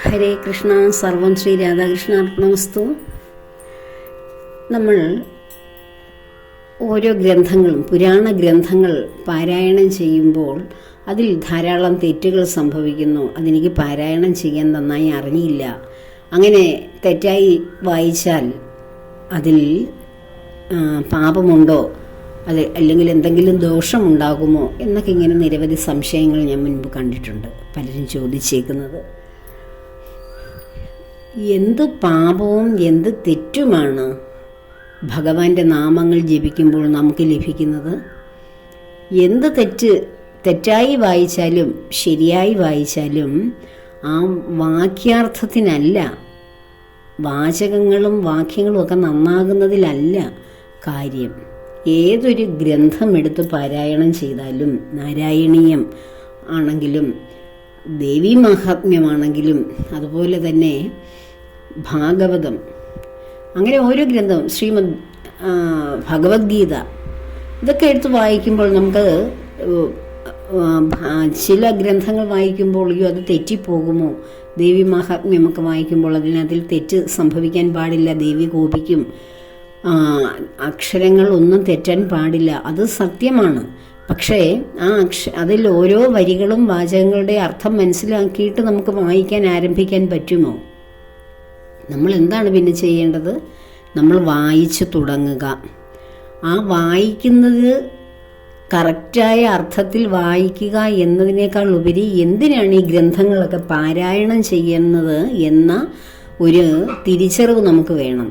ഹരേ കൃഷ്ണ. സർവം ശ്രീ രാധാകൃഷ്ണാർപ്പണമസ്തു. നമ്മൾ ഓരോ ഗ്രന്ഥങ്ങളും പുരാണ ഗ്രന്ഥങ്ങൾ പാരായണം ചെയ്യുമ്പോൾ അതിൽ ധാരാളം തെറ്റുകൾ സംഭവിക്കുന്നു. അതെനിക്ക് പാരായണം ചെയ്യാൻ നന്നായി അറിയില്ല, അങ്ങനെ തെറ്റായി വായിച്ചാൽ അതിൽ പാപമുണ്ടോ, അത് അല്ലെങ്കിൽ എന്തെങ്കിലും ദോഷമുണ്ടാകുമോ എന്നൊക്കെ ഇങ്ങനെ നിരവധി സംശയങ്ങൾ ഞാൻ മുൻപ് കണ്ടിട്ടുണ്ട്. പലരും ചോദിച്ചേക്കുന്നത് എന്ത് പാപവും എന്ത് തെറ്റുമാണ് ഭഗവാന്റെ നാമങ്ങൾ ജപിക്കുമ്പോൾ നമുക്ക് ലഭിക്കുന്നത്? എന്ത് തെറ്റായി വായിച്ചാലും ശരിയായി വായിച്ചാലും ആ വാക്യാർത്ഥത്തിനല്ല, വാചകങ്ങളും വാക്യങ്ങളും ഒക്കെ നന്നാകുന്നതിലല്ല കാര്യം. ഏതൊരു ഗ്രന്ഥം എടുത്ത് പാരായണം ചെയ്താലും, നാരായണീയം ആണെങ്കിലും ദേവീ മഹാത്മ്യമാണെങ്കിലും അതുപോലെ തന്നെ ഭാഗവതം, അങ്ങനെ ഓരോ ഗ്രന്ഥം, ശ്രീമദ് ഭഗവത്ഗീത, ഇതൊക്കെ എടുത്ത് വായിക്കുമ്പോൾ നമുക്ക് ചില ഗ്രന്ഥങ്ങൾ വായിക്കുമ്പോൾ അത് തെറ്റിപ്പോകുമോ, ദേവി മഹാത്മ്യമൊക്കെ വായിക്കുമ്പോൾ അതിൽ തെറ്റ് സംഭവിക്കാൻ പാടില്ല, ദേവി കോപിക്കും, അക്ഷരങ്ങൾ ഒന്നും തെറ്റാൻ പാടില്ല, അത് സത്യമാണ്. പക്ഷേ അതിൽ ഓരോ വരികളും വാചകങ്ങളുടെ അർത്ഥം മനസ്സിലാക്കിയിട്ട് നമുക്ക് വായിക്കാൻ ആരംഭിക്കാൻ പറ്റുമോ? നമ്മൾ എന്താണ് പിന്നെ ചെയ്യേണ്ടത്? നമ്മൾ വായിച്ചു തുടങ്ങുക. ആ വായിക്കുന്നത് കറക്റ്റായ അർത്ഥത്തിൽ വായിക്കുക എന്നതിനേക്കാൾ ഉപരി എന്തിനാണ് ഈ ഗ്രന്ഥങ്ങളൊക്കെ പാരായണം ചെയ്യുന്നത് എന്ന ഒരു തിരിച്ചറിവ് നമുക്ക് വേണം.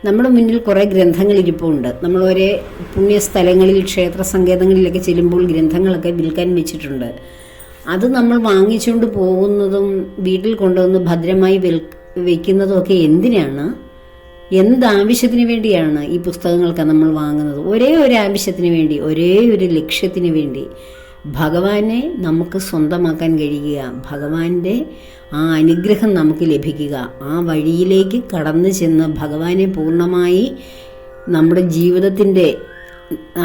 നമ്മുടെ മുന്നിൽ കുറേ ഗ്രന്ഥങ്ങൾ ഇരിപ്പുണ്ട്. നമ്മൾ ഒരേ പുണ്യസ്ഥലങ്ങളിൽ, ക്ഷേത്ര സങ്കേതങ്ങളിലൊക്കെ ചെല്ലുമ്പോൾ ഗ്രന്ഥങ്ങളൊക്കെ വിൽക്കാൻ വെച്ചിട്ടുണ്ട്. അത് നമ്മൾ വാങ്ങിച്ചുകൊണ്ട് പോകുന്നതും വീട്ടിൽ കൊണ്ടുവന്ന് ഭദ്രമായി വയ്ക്കുന്നതും ഒക്കെ എന്തിനാണ്? എന്താവശ്യത്തിന് വേണ്ടിയാണ് ഈ പുസ്തകങ്ങളൊക്കെ നമ്മൾ വാങ്ങുന്നത്? ഒരേ ഒരു ആവശ്യത്തിന് വേണ്ടി, ഒരേ ഒരു ലക്ഷ്യത്തിന് വേണ്ടി, ഭഗവാനെ നമുക്ക് സ്വന്തമാക്കാൻ കഴിയുക, ഭഗവാന്റെ ആ അനുഗ്രഹം നമുക്ക് ലഭിക്കുക, ആ വഴിയിലേക്ക് കടന്നു ചെന്ന് ഭഗവാനെ പൂർണ്ണമായി നമ്മുടെ ജീവിതത്തിൻ്റെ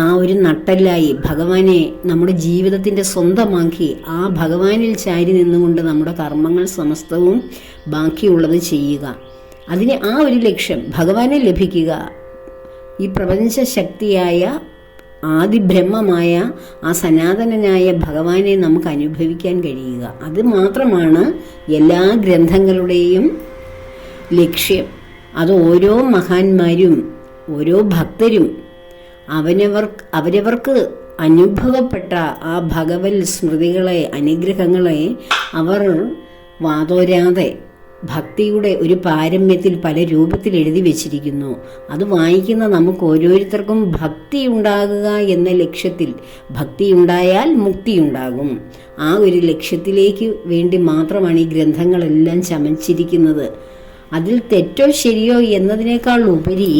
ആ ഒരു നട്ടെല്ലായി ഭഗവാനെ നമ്മുടെ ജീവിതത്തിൻ്റെ സ്വന്തമാക്കി ആ ഭഗവാനിൽ ചാരി നിന്നുകൊണ്ട് നമ്മുടെ കർമ്മങ്ങൾ സമസ്തവും ബാക്കിയുള്ളത് ചെയ്യുക. അതിന് ആ ഒരു ലക്ഷ്യം, ഭഗവാനെ ലഭിക്കുക, ഈ പ്രപഞ്ച ശക്തിയായ ആദിബ്രഹ്മമായ ആ സനാതനനായ ഭഗവാനെ നമുക്ക് അനുഭവിക്കാൻ കഴിയുക. അത് മാത്രമാണ് എല്ലാ ഗ്രന്ഥങ്ങളുടെയും ലക്ഷ്യം. അത് ഓരോ മഹാന്മാരും ഓരോ ഭക്തരും അവരവർക്ക് അനുഭവപ്പെട്ട ആ ഭഗവത് സ്മൃതികളെ, അനുഗ്രഹങ്ങളെ അവർ വാതോരാതെ ഭക്തിയുടെ ഒരു പാരമ്യത്തിൽ പല രൂപത്തിൽ എഴുതി വച്ചിരിക്കുന്നു. അത് വായിക്കുന്ന നമുക്ക് ഓരോരുത്തർക്കും ഭക്തി ഉണ്ടാകുക എന്ന ലക്ഷ്യത്തിൽ, ഭക്തി ഉണ്ടായാൽ മുക്തി ഉണ്ടാകും, ആ ഒരു ലക്ഷ്യത്തിലേക്ക് വേണ്ടി മാത്രമാണ് ഈ ഗ്രന്ഥങ്ങളെല്ലാം ചമച്ചിരിക്കുന്നത്. അതിൽ തെറ്റോ ശരിയോ എന്നതിനേക്കാൾ ഉപരി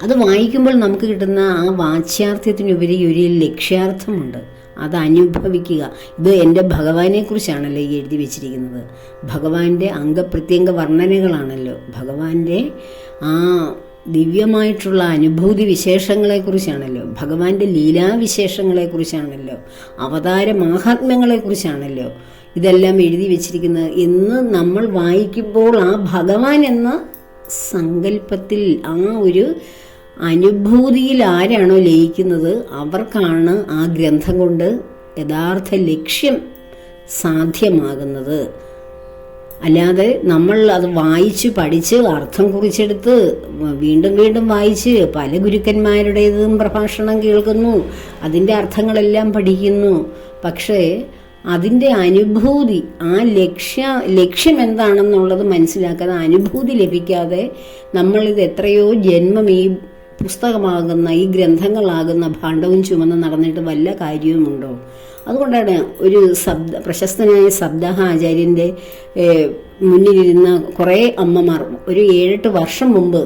അത് വായിക്കുമ്പോൾ നമുക്ക് കിട്ടുന്ന ആ വാച്യാർത്ഥ്യത്തിനുപരി ഒരു ലക്ഷ്യാർത്ഥമുണ്ട്. അത് അനുഭവിക്കുക. ഇത് എൻ്റെ ഭഗവാനെക്കുറിച്ചാണല്ലോ ഈ എഴുതി വെച്ചിരിക്കുന്നത്. ഭഗവാന്റെ അംഗപ്രത്യംഗ വർണ്ണനകളാണല്ലോ, ഭഗവാന്റെ ആ ദിവ്യമായിട്ടുള്ള അനുഭൂതി വിശേഷങ്ങളെക്കുറിച്ചാണല്ലോ, ഭഗവാന്റെ ലീലാവിശേഷങ്ങളെക്കുറിച്ചാണല്ലോ, അവതാര മാഹാത്മ്യങ്ങളെക്കുറിച്ചാണല്ലോ ഇതെല്ലാം എഴുതി വെച്ചിരിക്കുന്നത് എന്ന് നമ്മൾ വായിക്കുമ്പോൾ ആ ഭഗവാൻ എന്ന സങ്കല്പത്തിൽ, ആ ഒരു അനുഭൂതിയിൽ ആരാണോ ലയിക്കുന്നത് അവർക്കാണ് ആ ഗ്രന്ഥം കൊണ്ട് യഥാർത്ഥ ലക്ഷ്യം സാധ്യമാകുന്നത്. അല്ലാതെ നമ്മൾ അത് വായിച്ച് പഠിച്ച് അർത്ഥം കുറിച്ചെടുത്ത് വീണ്ടും വീണ്ടും വായിച്ച് പല ഗുരുക്കന്മാരുടേതും പ്രഭാഷണം കേൾക്കുന്നു, അതിൻ്റെ അർത്ഥങ്ങളെല്ലാം പഠിക്കുന്നു. പക്ഷേ അതിൻ്റെ അനുഭൂതി, ആ ലക്ഷ്യം എന്താണെന്നുള്ളത് മനസ്സിലാക്കാതെ, അനുഭൂതി ലഭിക്കാതെ നമ്മളിത് എത്രയോ ജന്മം ഈ പുസ്തകമാകുന്ന, ഈ ഗ്രന്ഥങ്ങളാകുന്ന ഭാണ്ഡവും ചുമന്ന് നടന്നിട്ട് വല്ല കാര്യവുമുണ്ടോ? അതുകൊണ്ടാണ് ഒരു പ്രശസ്തനായ സപ്താഹ ആചാര്യൻ്റെ മുന്നിലിരുന്ന കുറേ അമ്മമാർ ഒരു 7-8 വർഷം മുമ്പ്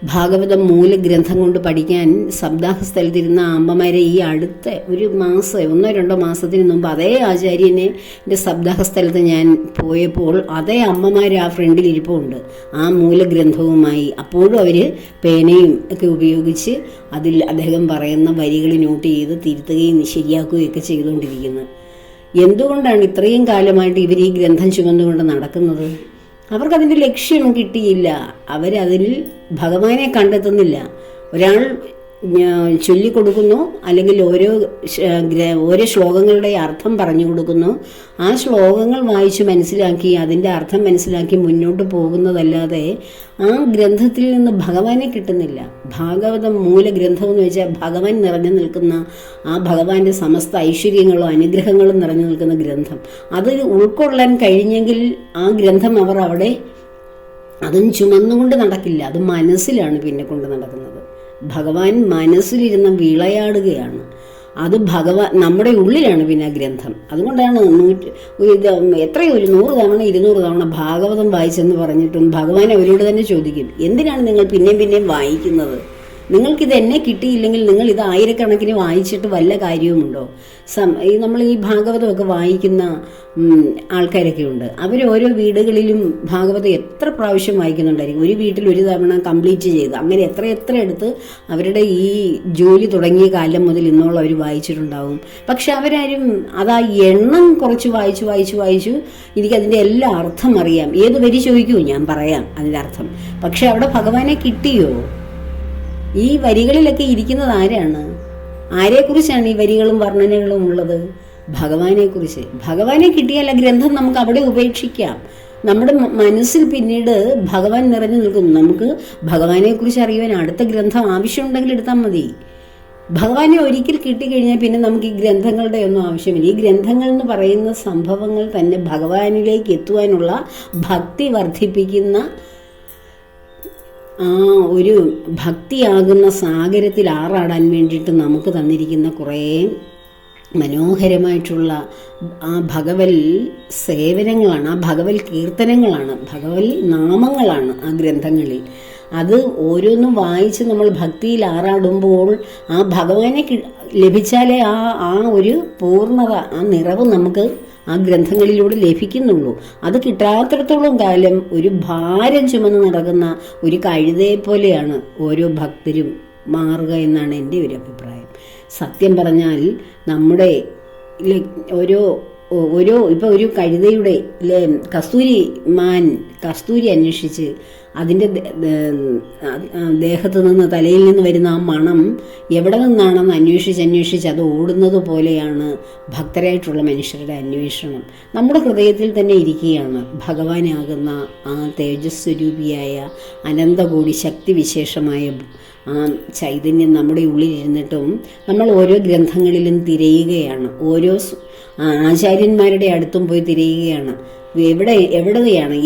ഭാഗവതം മൂലഗ്രന്ഥം കൊണ്ട് പഠിക്കാൻ സപ്താഹ സ്ഥലത്തിരുന്ന അമ്മമാരെ ഈ അടുത്ത ഒരു മാസം, 1-2 മാസത്തിന് മുമ്പ് അതേ ആചാര്യനെ എൻ്റെ സപ്താഹ സ്ഥലത്ത് ഞാൻ പോയപ്പോൾ അതേ അമ്മമാർ ആ ഫ്രണ്ടിൽ ഇരിപ്പുണ്ട് ആ മൂലഗ്രന്ഥവുമായി. അപ്പോഴും അവർ പേനയും ഒക്കെ ഉപയോഗിച്ച് അതിൽ അദ്ദേഹം പറയുന്ന വരികൾ നോട്ട് ചെയ്ത് തിരുത്തുകയും ശരിയാക്കുകയും ഒക്കെ ചെയ്തുകൊണ്ടിരിക്കുന്നു. എന്തുകൊണ്ടാണ് ഇത്രയും കാലമായിട്ട് ഇവർ ഈ ഗ്രന്ഥം ചുമന്നുകൊണ്ട് നടക്കുന്നത്? അവർക്കതിൻ്റെ ലക്ഷ്യം കിട്ടിയില്ല. അവരതിൽ ഭഗവാനെ കണ്ടെത്തുന്നില്ല. ഒരാൾ ചൊല്ലിക്കൊടുക്കുന്നു, അല്ലെങ്കിൽ ഓരോ ശ്ലോകങ്ങളുടെ അർത്ഥം പറഞ്ഞു കൊടുക്കുന്നു. ആ ശ്ലോകങ്ങൾ വായിച്ച് മനസ്സിലാക്കി അതിൻ്റെ അർത്ഥം മനസ്സിലാക്കി മുന്നോട്ട് പോകുന്നതല്ലാതെ ആ ഗ്രന്ഥത്തിൽ നിന്ന് ഭഗവാനെ കിട്ടുന്നില്ല. ഭാഗവതം മൂലഗ്രന്ഥം എന്ന് വെച്ചാൽ ഭഗവാൻ നിറഞ്ഞു നിൽക്കുന്ന, ആ ഭഗവാന്റെ സമസ്ത ഐശ്വര്യങ്ങളും അനുഗ്രഹങ്ങളും നിറഞ്ഞു നിൽക്കുന്ന ഗ്രന്ഥം. അത് ഉൾക്കൊള്ളാൻ കഴിഞ്ഞെങ്കിൽ ആ ഗ്രന്ഥം അവർ അവിടെ അതും ചുമന്നുകൊണ്ട് നടക്കില്ല. അത് മനസ്സിലാണ് പിന്നെ കൊണ്ട് നടക്കുന്നത്. ഭഗവാൻ മനസ്സിലിരുന്ന് വിളയാടുകയാണ്. അത് നമ്മുടെ ഉള്ളിലാണ് പിന്നെ ആ ഗ്രന്ഥം. അതുകൊണ്ടാണ് എത്രയോ 100 തവണ 200 തവണ ഭാഗവതം വായിച്ചെന്ന് പറഞ്ഞിട്ടും ഭഗവാൻ അവരോട് തന്നെ ചോദിക്കും, എന്തിനാണ് നിങ്ങൾ പിന്നെയും വായിക്കുന്നത്? നിങ്ങൾക്കിത് എന്നെ കിട്ടിയില്ലെങ്കിൽ നിങ്ങൾ ഇത് ആയിരക്കണക്കിന് വായിച്ചിട്ട് വല്ല കാര്യവുമുണ്ടോ? നമ്മൾ ഈ ഭാഗവതമൊക്കെ വായിക്കുന്ന ആൾക്കാരൊക്കെ ഉണ്ട്. അവർ ഓരോ വീടുകളിലും ഭാഗവതം എത്ര പ്രാവശ്യം വായിക്കുന്നുണ്ടായിരിക്കും. ഒരു വീട്ടിൽ ഒരു തവണ കംപ്ലീറ്റ് ചെയ്ത് അങ്ങനെ എത്ര എടുത്ത് അവരുടെ ഈ ജോലി തുടങ്ങിയ കാലം മുതൽ ഇന്നോളം അവർ വായിച്ചിട്ടുണ്ടാവും. പക്ഷെ അവരാരും അതാ എണ്ണം കുറച്ച് വായിച്ചു എനിക്കതിൻ്റെ എല്ലാ അർത്ഥം അറിയാം. ഏത് വരി ചോദിക്കൂ, ഞാൻ പറയാം അതിൻ്റെ അർത്ഥം. പക്ഷെ അവിടെ ഭഗവാനെ കിട്ടിയോ? ഈ വരികളിലൊക്കെ ഇരിക്കുന്നത് ആരാണ്? ആരെക്കുറിച്ചാണ് ഈ വരികളും വർണ്ണനകളും ഉള്ളത്? ഭഗവാനെക്കുറിച്ച്. ഭഗവാനെ കിട്ടിയാൽ ആ ഗ്രന്ഥം നമുക്ക് അവിടെ ഉപേക്ഷിക്കാം. നമ്മുടെ മനസ്സിൽ പിന്നീട് ഭഗവാൻ നിറഞ്ഞു നിൽക്കുന്നു. നമുക്ക് ഭഗവാനെക്കുറിച്ച് അറിയുവാൻ അടുത്ത ഗ്രന്ഥം ആവശ്യമുണ്ടെങ്കിൽ എടുത്താൽ മതി. ഭഗവാനെ ഒരിക്കൽ കിട്ടിക്കഴിഞ്ഞാൽ പിന്നെ നമുക്ക് ഈ ഗ്രന്ഥങ്ങളുടെ ഒന്നും ആവശ്യമില്ല. ഈ ഗ്രന്ഥങ്ങൾ എന്ന് പറയുന്ന സംഭവങ്ങൾ തന്നെ ഭഗവാനിലേക്ക് എത്തുവാനുള്ള ഭക്തി വർദ്ധിപ്പിക്കുന്ന ആ ഒരു ഭക്തിയാകുന്ന സാഗരത്തിൽ ആറാടാൻ വേണ്ടിയിട്ട് നമുക്ക് തന്നിരിക്കുന്ന കുറേ മനോഹരമായിട്ടുള്ള ആ ഭഗവൽ സേവനങ്ങളാണ്, ആ ഭഗവൽ കീർത്തനങ്ങളാണ്, ഭഗവൽ നാമങ്ങളാണ് ആ ഗ്രന്ഥങ്ങളിൽ. അത് ഓരോന്നും വായിച്ച് നമ്മൾ ഭക്തിയിൽ ആറാടുമ്പോൾ ആ ഭഗവാനെ ലഭിച്ചാലേ ആ ഒരു പൂർണ്ണത, ആ നിറവ് നമുക്ക് ആ ഗ്രന്ഥങ്ങളിലൂടെ ലഭിക്കുന്നുള്ളൂ. അത് കിട്ടാത്തിടത്തോളം കാലം ഒരു ഭാരം ചുമന്ന് നടക്കുന്ന ഒരു കഴുതയെ പോലെയാണ് ഓരോ ഭക്തരും മാറുക എന്നാണ് എൻ്റെ ഒരു അഭിപ്രായം. സത്യം പറഞ്ഞാൽ നമ്മുടെ ഇപ്പോൾ ഒരു കഴുതയുടെ കസ്തൂരി അന്വേഷിച്ച് അതിൻ്റെ ദേഹത്ത് നിന്ന് തലയിൽ നിന്ന് വരുന്ന ആ മണം എവിടെ നിന്നാണെന്ന് അന്വേഷിച്ച് അത് ഓടുന്നത് പോലെയാണ് ഭക്തരായിട്ടുള്ള മനുഷ്യരുടെ അന്വേഷണം. നമ്മുടെ ഹൃദയത്തിൽ തന്നെ ഇരിക്കുകയാണ് ഭഗവാനാകുന്ന ആ തേജസ്വരൂപിയായ അനന്തകോടി ശക്തിവിശേഷമായ ആ ചൈതന്യം നമ്മുടെ ഉള്ളിലിരുന്നിട്ടും നമ്മൾ ഓരോ ഗ്രന്ഥങ്ങളിലും തിരയുകയാണ്. ഓരോ ആചാര്യന്മാരുടെ അടുത്തും പോയി തിരയുകയാണ്.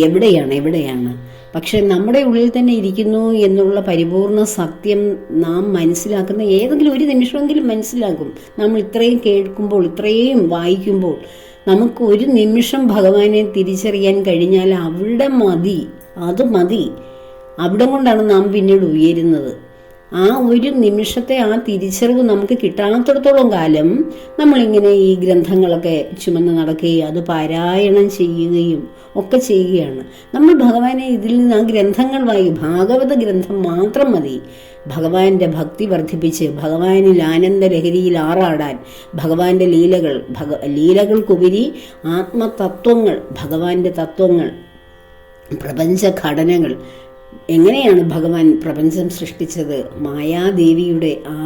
എവിടെയാണ്. പക്ഷെ നമ്മുടെ ഉള്ളിൽ തന്നെ ഇരിക്കുന്നു എന്നുള്ള പരിപൂർണ സത്യം നാം മനസ്സിലാക്കുന്ന ഏതെങ്കിലും ഒരു നിമിഷമെങ്കിലും മനസ്സിലാക്കും. നമ്മൾ ഇത്രയും കേൾക്കുമ്പോൾ, ഇത്രയും വായിക്കുമ്പോൾ നമുക്ക് ഒരു നിമിഷം ഭഗവാനെ തിരിച്ചറിയാൻ കഴിഞ്ഞാൽ അവിടെ മതി. അവിടെ കൊണ്ടാണ് നാം പിന്നീട് ഉയരുന്നത്. ആ ഒരു നിമിഷത്തെ ആ തിരിച്ചറിവ് നമുക്ക് കിട്ടാത്തിടത്തോളം കാലം നമ്മളിങ്ങനെ ഈ ഗ്രന്ഥങ്ങളൊക്കെ ചുമന്ന് നടക്കുകയും അത് പാരായണം ചെയ്യുകയും ഒക്കെ ചെയ്യുകയാണ്. നമ്മൾ ഭഗവാനെ ഇതിൽ നിന്ന് ആ ഗ്രന്ഥങ്ങൾ ഭാഗവത ഗ്രന്ഥം മാത്രം മതി ഭഗവാന്റെ ഭക്തി വർദ്ധിപ്പിച്ച് ഭഗവാനിൽ ആനന്ദലഹരിയിൽ ആറാടാൻ. ഭഗവാന്റെ ലീലകൾക്കുപരി ആത്മതത്വങ്ങൾ, ഭഗവാന്റെ തത്വങ്ങൾ, പ്രപഞ്ചഘടനകൾ, എങ്ങനെയാണ് ഭഗവാൻ പ്രപഞ്ചം സൃഷ്ടിച്ചത്, മായാദേവിയുടെ ആ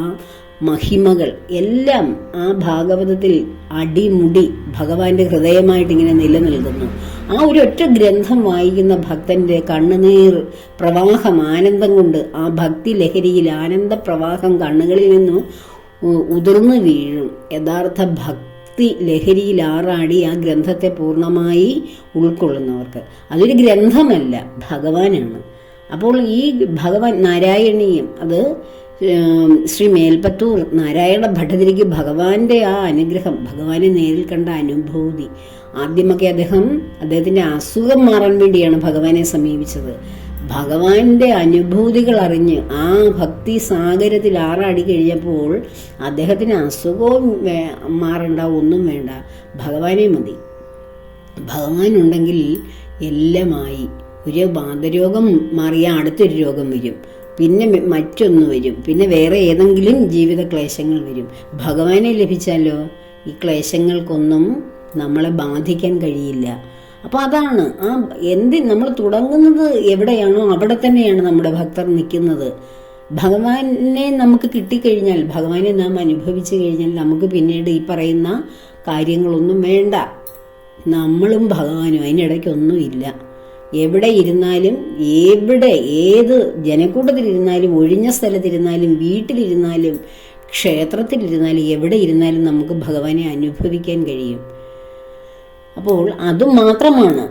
മഹിമകൾ എല്ലാം ആ ഭാഗവതത്തിൽ അടിമുടി ഭഗവാന്റെ ഹൃദയമായിട്ട് ഇങ്ങനെ നിലനിൽക്കുന്നു. ആ ഒരൊറ്റ ഗ്രന്ഥം വായിക്കുന്ന ഭക്തന്റെ കണ്ണുനീർ പ്രവാഹം ആനന്ദം കൊണ്ട് ആ ഭക്തി ലഹരിയിൽ ആനന്ദ പ്രവാഹം കണ്ണുകളിൽ നിന്നും ഉതിർന്നു വീഴും. യഥാർത്ഥ ഭക്തി ലഹരിയിൽ ആറാടി ആ ഗ്രന്ഥത്തെ പൂർണ്ണമായി ഉൾക്കൊള്ളുന്നവർക്ക് അതൊരു ഗ്രന്ഥമല്ല, ഭഗവാനാണ്. അപ്പോൾ ഈ ഭഗവാൻ നാരായണീയം, അത് ശ്രീ മേൽപ്പത്തൂർ നാരായണ ഭട്ടതിരിക്ക് ഭഗവാന്റെ ആ അനുഗ്രഹം, ഭഗവാനെ നേരിൽ കണ്ട അനുഭൂതി. ആദ്യമൊക്കെ അദ്ദേഹത്തിൻ്റെ അസുഖം മാറാൻ വേണ്ടിയാണ് ഭഗവാനെ സമീപിച്ചത്. ഭഗവാന്റെ അനുഭൂതികൾ അറിഞ്ഞ് ആ ഭക്തി സാഗരത്തിൽ ആറാടി കഴിഞ്ഞപ്പോൾ അദ്ദേഹത്തിന് അസുഖവും മാറണ്ട, ഒന്നും വേണ്ട, ഭഗവാനെ മതി. ഭഗവാനുണ്ടെങ്കിൽ എല്ലാമായി. ഒരു വാതരോഗം മാറിയാൽ അടുത്തൊരു രോഗം വരും, പിന്നെ മറ്റൊന്ന് വരും, പിന്നെ വേറെ ഏതെങ്കിലും ജീവിത ക്ലേശങ്ങൾ വരും. ഭഗവാനെ ലഭിച്ചാലോ ഈ ക്ലേശങ്ങൾക്കൊന്നും നമ്മളെ ബാധിക്കാൻ കഴിയില്ല. അപ്പോൾ അതാണ് നമ്മൾ തുടങ്ങുന്നത് എവിടെയാണോ അവിടെ തന്നെയാണ് നമ്മുടെ ഭക്തർ നിൽക്കുന്നത്. ഭഗവാനെ നമുക്ക് കിട്ടിക്കഴിഞ്ഞാൽ, ഭഗവാനെ നാം അനുഭവിച്ചു കഴിഞ്ഞാൽ നമുക്ക് പിന്നീട് ഈ പറയുന്ന കാര്യങ്ങളൊന്നും വേണ്ട. നമ്മളും ഭഗവാനും അതിനിടയ്ക്കൊന്നുമില്ല. എവിടെ ഇരുന്നാലും, ഏത് ജനക്കൂട്ടത്തിലിരുന്നാലും, ഒഴിഞ്ഞ സ്ഥലത്തിരുന്നാലും, വീട്ടിലിരുന്നാലും, ക്ഷേത്രത്തിലിരുന്നാലും, എവിടെ ഇരുന്നാലും നമുക്ക് ഭഗവാനെ അനുഭവിക്കാൻ കഴിയും. അപ്പോൾ അതുമാത്രമാണ്,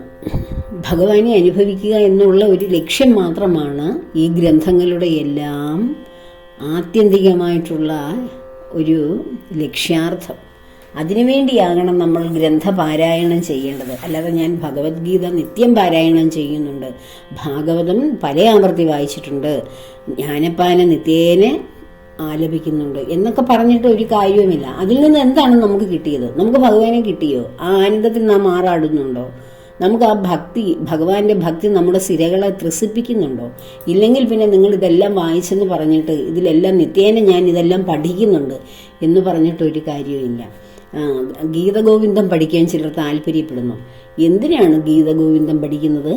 ഭഗവാനെ അനുഭവിക്കുക എന്നുള്ള ഒരു ലക്ഷ്യം മാത്രമാണ് ഈ ഗ്രന്ഥങ്ങളുടെ എല്ലാം ആത്യന്തികമായിട്ടുള്ള ഒരു ലക്ഷ്യാർത്ഥം. അതിനുവേണ്ടിയാകണം നമ്മൾ ഗ്രന്ഥപാരായണം ചെയ്യേണ്ടത്. അല്ലാതെ ഞാൻ ഭഗവത്ഗീത നിത്യം പാരായണം ചെയ്യുന്നുണ്ട്, ഭാഗവതം പല ആവർത്തി വായിച്ചിട്ടുണ്ട്, ജ്ഞാനപ്പാന നിത്യേനെ ആലപിക്കുന്നുണ്ട് എന്നൊക്കെ പറഞ്ഞിട്ട് ഒരു കാര്യവുമില്ല. അതിൽ നിന്ന് എന്താണ് നമുക്ക് കിട്ടിയത്? നമുക്ക് ഭഗവാനെ കിട്ടിയോ? ആ ആനന്ദത്തിൽ നാം മാറാടുന്നുണ്ടോ? നമുക്ക് ആ ഭക്തി, ഭഗവാന്റെ ഭക്തി നമ്മുടെ സിരകളെ ത്രസിപ്പിക്കുന്നുണ്ടോ? ഇല്ലെങ്കിൽ പിന്നെ നിങ്ങൾ ഇതെല്ലാം വായിച്ചെന്ന് പറഞ്ഞിട്ട് ഇതിലെല്ലാം നിത്യേന ഞാൻ ഇതെല്ലാം പഠിക്കുന്നുണ്ട് എന്ന് പറഞ്ഞിട്ട് ഒരു കാര്യവുമില്ല. ഗീതഗോവിന്ദം പഠിക്കാൻ ചിലർ താല്പര്യപ്പെടുന്നു. എന്തിനാണ് ഗീതഗോവിന്ദം പഠിക്കുന്നത്?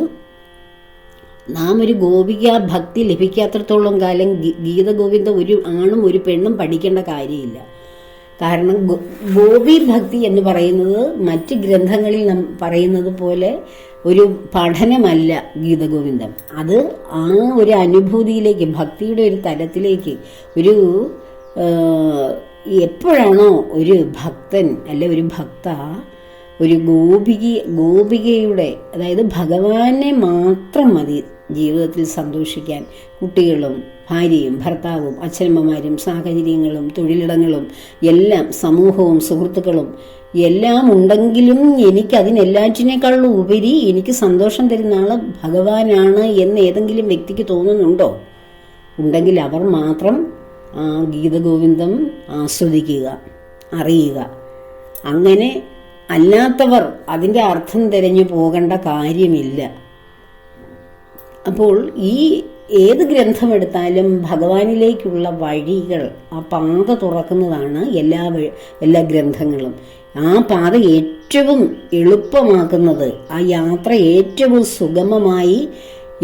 നാം ഒരു ഗോപിക ഭക്തി ലഭിക്കാത്രത്തോളം കാലം ഗീതഗോവിന്ദം ഒരു ആണും ഒരു പെണ്ണും പഠിക്കേണ്ട കാര്യമില്ല. കാരണം ഗോപി ഭക്തി എന്ന് പറയുന്നത് മറ്റ് ഗ്രന്ഥങ്ങളിൽ പറയുന്നത് പോലെ ഒരു പഠനമല്ല ഗീതഗോവിന്ദം. അത് ആ ഒരു അനുഭൂതിയിലേക്ക്, ഭക്തിയുടെ ഒരു തലത്തിലേക്ക്, ഒരു എപ്പോഴാണോ ഒരു ഭക്തൻ അല്ലെ ഒരു ഭക്ത ഒരു ഗോപികയുടെ, അതായത് ഭഗവാനെ മാത്രം മതി ജീവിതത്തിൽ സന്തോഷിക്കാൻ, കുട്ടികളും ഭാര്യയും ഭർത്താവും അച്ഛനമ്മമാരും സാഹചര്യങ്ങളും തൊഴിലിടങ്ങളും എല്ലാം സമൂഹവും സുഹൃത്തുക്കളും എല്ലാം ഉണ്ടെങ്കിലും എനിക്കതിനെല്ലാറ്റിനേക്കാളും ഉപരി എനിക്ക് സന്തോഷം തരുന്ന ആള് ഭഗവാനാണ് എന്ന് ഏതെങ്കിലും വ്യക്തിക്ക് തോന്നുന്നുണ്ടോ? ഉണ്ടെങ്കിൽ അവർ മാത്രം ആ ഗീതഗോവിന്ദം ആസ്വദിക്കുക, അറിയുക. അങ്ങനെ അല്ലാത്തവർ അതിൻ്റെ അർത്ഥം തിരഞ്ഞു പോകേണ്ട കാര്യമില്ല. അപ്പോൾ ഈ ഏത് ഗ്രന്ഥമെടുത്താലും ഭഗവാനിലേക്കുള്ള വഴികൾ, ആ പാത തുറക്കുന്നതാണ് എല്ലാ ഗ്രന്ഥങ്ങളും. ആ പാത ഏറ്റവും എളുപ്പമാക്കുന്നത്, ആ യാത്ര ഏറ്റവും സുഗമമായി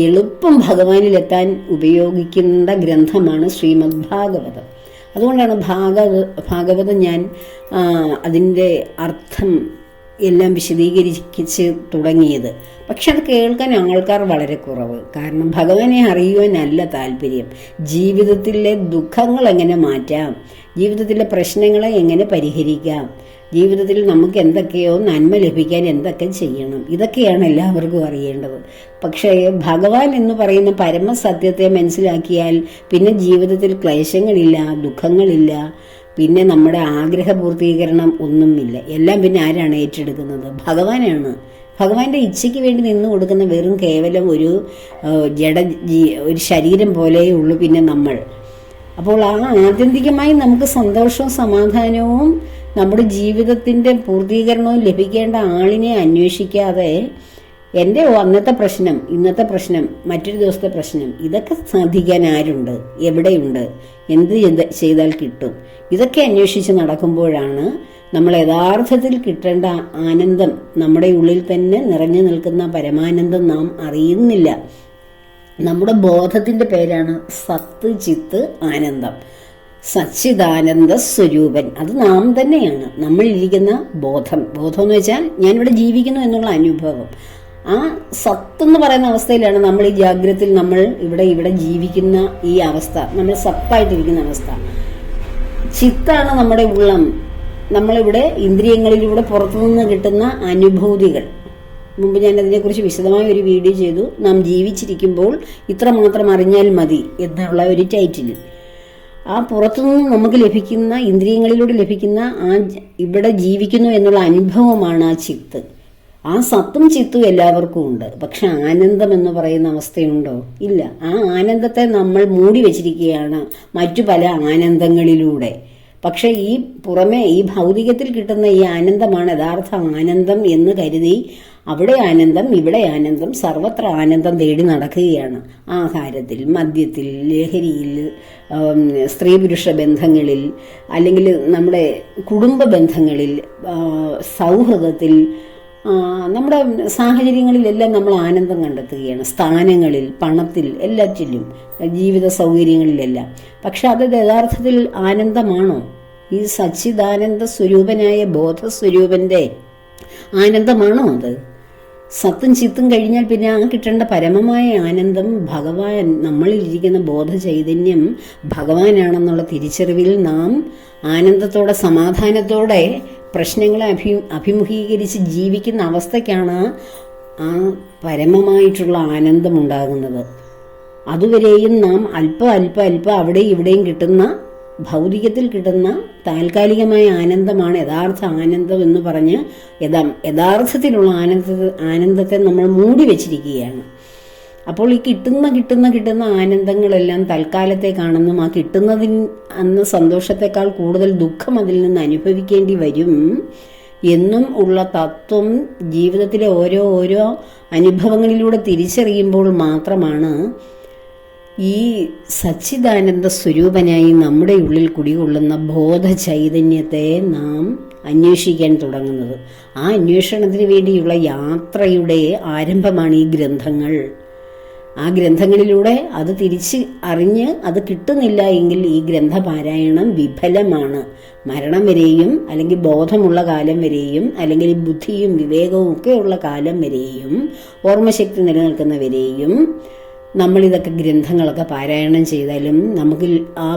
എളുപ്പം ഭഗവാനിലെത്താൻ ഉപയോഗിക്കുന്ന ഗ്രന്ഥമാണ് ശ്രീമദ് ഭാഗവതം. അതുകൊണ്ടാണ് ഭാഗവതം ഞാൻ അതിൻ്റെ അർത്ഥം എല്ലാം വിശദീകരിച്ച് തുടങ്ങിയത്. പക്ഷെ അത് കേൾക്കാൻ ആൾക്കാർ വളരെ കുറവ്. കാരണം ഭഗവാനെ അറിയുവാനല്ല താല്പര്യം. ജീവിതത്തിലെ ദുഃഖങ്ങൾ എങ്ങനെ മാറ്റാം, ജീവിതത്തിലെ പ്രശ്നങ്ങളെ എങ്ങനെ പരിഹരിക്കാം, ജീവിതത്തിൽ നമുക്ക് എന്തൊക്കെയോ നന്മ ലഭിക്കാൻ എന്തൊക്കെ ചെയ്യണം, ഇതൊക്കെയാണ് എല്ലാവർക്കും അറിയേണ്ടത്. പക്ഷേ ഭഗവാൻ എന്ന് പറയുന്ന പരമസത്യത്തെ മനസ്സിലാക്കിയാൽ പിന്നെ ജീവിതത്തിൽ ക്ലേശങ്ങളില്ല, ദുഃഖങ്ങളില്ല, പിന്നെ നമ്മുടെ ആഗ്രഹ പൂർത്തീകരണം ഒന്നുമില്ല. എല്ലാം പിന്നെ ആരാണ് ഏറ്റെടുക്കുന്നത്? ഭഗവാനാണ്. ഭഗവാന്റെ ഇച്ഛയ്ക്ക് വേണ്ടി നിന്ന് കൊടുക്കുന്ന വെറും കേവലം ഒരു ഒരു ശരീരം പോലെയേ ഉള്ളൂ പിന്നെ നമ്മൾ. അപ്പോൾ ആ ആത്യന്തികമായി നമുക്ക് സന്തോഷവും സമാധാനവും നമ്മുടെ ജീവിതത്തിൻ്റെ പൂർത്തീകരണവും ലഭിക്കേണ്ട ആളിനെ അന്വേഷിക്കാതെ എൻ്റെ അന്നത്തെ പ്രശ്നം, ഇന്നത്തെ പ്രശ്നം, മറ്റൊരു ദിവസത്തെ പ്രശ്നം, ഇതൊക്കെ സാധിക്കാൻ ആരുണ്ട്, എവിടെയുണ്ട്, എന്ത് ചെയ്താൽ കിട്ടും, ഇതൊക്കെ അന്വേഷിച്ച് നടക്കുമ്പോഴാണ് നമ്മൾ യഥാർത്ഥത്തിൽ കിട്ടേണ്ട ആനന്ദം, നമ്മുടെ ഉള്ളിൽ തന്നെ നിറഞ്ഞു നിൽക്കുന്ന പരമാനന്ദം നാം അറിയുന്നില്ല. നമ്മുടെ ബോധത്തിൻ്റെ പേരാണ് സത്ത് ചിത്ത് ആനന്ദം, സച്ചിദാനന്ദ സ്വരൂപൻ. അത് നാം തന്നെയാണ്, നമ്മളിരിക്കുന്ന ബോധം. ബോധം എന്ന് വെച്ചാൽ ഞാനിവിടെ ജീവിക്കുന്നു എന്നുള്ള അനുഭവം. ആ സത്തെന്ന് പറയുന്ന അവസ്ഥയിലാണ് നമ്മൾ ഈ ജാഗ്രതയിൽ നമ്മൾ ഇവിടെ ജീവിക്കുന്ന ഈ അവസ്ഥ, നമ്മൾ സത്തായിട്ടിരിക്കുന്ന അവസ്ഥ. ചിത്താണ് നമ്മുടെ ഉള്ളം, നമ്മളിവിടെ ഇന്ദ്രിയങ്ങളിലൂടെ പുറത്തുനിന്ന് കിട്ടുന്ന അനുഭൂതികൾ. മുമ്പ് ഞാൻ അതിനെക്കുറിച്ച് വിശദമായ ഒരു വീഡിയോ ചെയ്തു. നാം ജീവിച്ചിരിക്കുമ്പോൾ ഇത്രമാത്രം അറിഞ്ഞാൽ മതി എന്നുള്ള ഒരു ടൈറ്റിൽ. ആ പുറത്തുനിന്ന് നമുക്ക് ലഭിക്കുന്ന, ഇന്ദ്രിയങ്ങളിലൂടെ ലഭിക്കുന്ന ആ ഇവിടെ ജീവിക്കുന്നു എന്നുള്ള അനുഭവമാണ് ആ ചിത്ത്. ആ സത്തും ചിത്തും എല്ലാവർക്കും ഉണ്ട്. പക്ഷെ ആനന്ദം എന്ന് പറയുന്ന അവസ്ഥയുണ്ടോ? ഇല്ല. ആ ആനന്ദത്തെ നമ്മൾ മൂടി വെച്ചിരിക്കുകയാണ് മറ്റു പല ആനന്ദങ്ങളിലൂടെ. പക്ഷെ ഈ പുറമെ ഈ ഭൗതികത്തിൽ കിട്ടുന്ന ഈ ആനന്ദമാണ് യഥാർത്ഥ ആനന്ദം എന്ന് കരുതി അവിടെ ആനന്ദം, ഇവിടെ ആനന്ദം, സർവത്ര ആനന്ദം തേടി നടക്കുകയാണ്. ആഹാരത്തിൽ, മദ്യത്തിൽ, ലഹരിയിൽ, സ്ത്രീ പുരുഷ ബന്ധങ്ങളിൽ, അല്ലെങ്കിൽ നമ്മുടെ കുടുംബ ബന്ധങ്ങളിൽ, സൗഹൃദത്തിൽ, നമ്മുടെ സാഹചര്യങ്ങളിലെല്ലാം നമ്മൾ ആനന്ദം കണ്ടെത്തുകയാണ്. സ്ഥാനങ്ങളിൽ, പണത്തിൽ, എല്ലാറ്റിലും, ജീവിത സൗകര്യങ്ങളിലെല്ലാം. പക്ഷെ അത് യഥാർത്ഥത്തിൽ ആനന്ദമാണോ? ഈ സച്ചിദാനന്ദ സ്വരൂപനായ ബോധസ്വരൂപന്റെ ആനന്ദമാണോ അത്? സത്തും ചിത്തും കഴിഞ്ഞാൽ പിന്നെ ആ കിട്ടേണ്ട പരമമായ ആനന്ദം ഭഗവാൻ, നമ്മളിലിരിക്കുന്ന ബോധ ചൈതന്യം ഭഗവാനാണെന്നുള്ള തിരിച്ചറിവിൽ നാം ആനന്ദത്തോടെ, സമാധാനത്തോടെ പ്രശ്നങ്ങളെ അഭിമുഖീകരിച്ച് ജീവിക്കുന്ന അവസ്ഥയ്ക്കാണ് ആ പരമമായിട്ടുള്ള ആനന്ദം ഉണ്ടാകുന്നത്. അതുവരെയും നാം അല്പം അവിടെയും ഇവിടെയും കിട്ടുന്ന, ഭൗതികത്തിൽ കിട്ടുന്ന താൽക്കാലികമായ ആനന്ദമാണ് യഥാർത്ഥ ആനന്ദം എന്ന് പറഞ്ഞ് യഥാർത്ഥത്തിലുള്ള ആനന്ദത്തെ നമ്മൾ മൂടി വെച്ചിരിക്കുകയാണ്. അപ്പോൾ ഈ കിട്ടുന്ന ആനന്ദങ്ങളെല്ലാം തൽക്കാലത്തേക്കാണെന്നും ആ അന്ന് സന്തോഷത്തെക്കാൾ കൂടുതൽ ദുഃഖം അതിൽ നിന്ന് അനുഭവിക്കേണ്ടി വരും എന്നും ഉള്ള തത്വം ജീവിതത്തിലെ ഓരോ അനുഭവങ്ങളിലൂടെ തിരിച്ചറിയുമ്പോൾ മാത്രമാണ് ഈ സച്ചിദാനന്ദ സ്വരൂപനായി നമ്മുടെ ഉള്ളിൽ കുടികൊള്ളുന്ന ബോധ ചൈതന്യത്തെ നാം അന്വേഷിക്കാൻ തുടങ്ങുന്നത്. ആ അന്വേഷണത്തിന് വേണ്ടിയുള്ള യാത്രയുടെ ആരംഭമാണ് ഈ ഗ്രന്ഥങ്ങൾ. ആ ഗ്രന്ഥങ്ങളിലൂടെ അത് തിരിച്ച് അറിഞ്ഞ് അത് കിട്ടുന്നില്ല എങ്കിൽ ഈ ഗ്രന്ഥപാരായണം വിഫലമാണ്. മരണം വരെയും, അല്ലെങ്കിൽ ബോധമുള്ള കാലം വരെയും, അല്ലെങ്കിൽ ബുദ്ധിയും വിവേകവും ഒക്കെ ഉള്ള കാലം വരെയും, ഓർമ്മശക്തി നിലനിൽക്കുന്നവരെയും നമ്മളിതൊക്കെ ഗ്രന്ഥങ്ങളൊക്കെ പാരായണം ചെയ്താലും നമുക്ക് ആ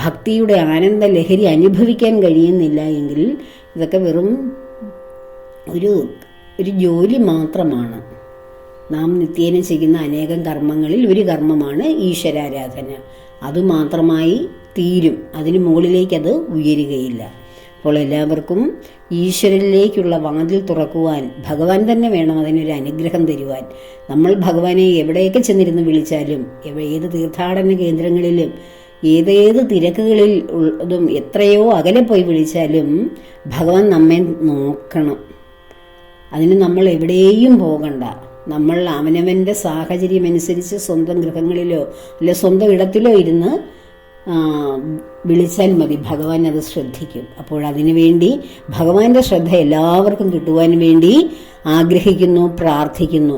ഭക്തിയുടെ ആനന്ദ ലഹരി അനുഭവിക്കാൻ കഴിയുന്നില്ല എങ്കിൽ ഇതൊക്കെ വെറും ഒരു ജോലി മാത്രമാണ്. നാം നിത്യേന ചെയ്യുന്ന അനേകം കർമ്മങ്ങളിൽ ഒരു കർമ്മമാണ് ഈശ്വരാരാധന. അതുമാത്രമായി തീരും. അതിന് മുകളിലേക്ക് അത് ഉയരുകയില്ല. അപ്പോൾ എല്ലാവർക്കും ഈശ്വരനിലേക്കുള്ള വാതിൽ തുറക്കുവാൻ ഭഗവാൻ തന്നെ വേണം അതിനൊരു അനുഗ്രഹം തരുവാൻ. നമ്മൾ ഭഗവാനെ എവിടെയൊക്കെ ചെന്നിരുന്ന് വിളിച്ചാലും, ഏത് തീർത്ഥാടന കേന്ദ്രങ്ങളിലും, ഏതേത് തിരക്കുകളിൽ ഉള്ളതും, എത്രയോ അകലെ പോയി വിളിച്ചാലും ഭഗവാൻ നമ്മെ നോക്കണം. അതിന് നമ്മൾ എവിടെയും പോകണ്ട. നമ്മൾ അവനവൻ്റെ സാഹചര്യമനുസരിച്ച് സ്വന്തം ഗൃഹങ്ങളിലോ അല്ലെ സ്വന്തം ഇടത്തിലോ ഇരുന്ന് വിളിച്ചാൽ മതി. ഭഗവാൻ അത് ശ്രദ്ധിക്കും. അപ്പോൾ അതിനു വേണ്ടി ഭഗവാന്റെ ശ്രദ്ധ എല്ലാവർക്കും കിട്ടുവാൻ വേണ്ടി ആഗ്രഹിക്കുന്നു, പ്രാർത്ഥിക്കുന്നു.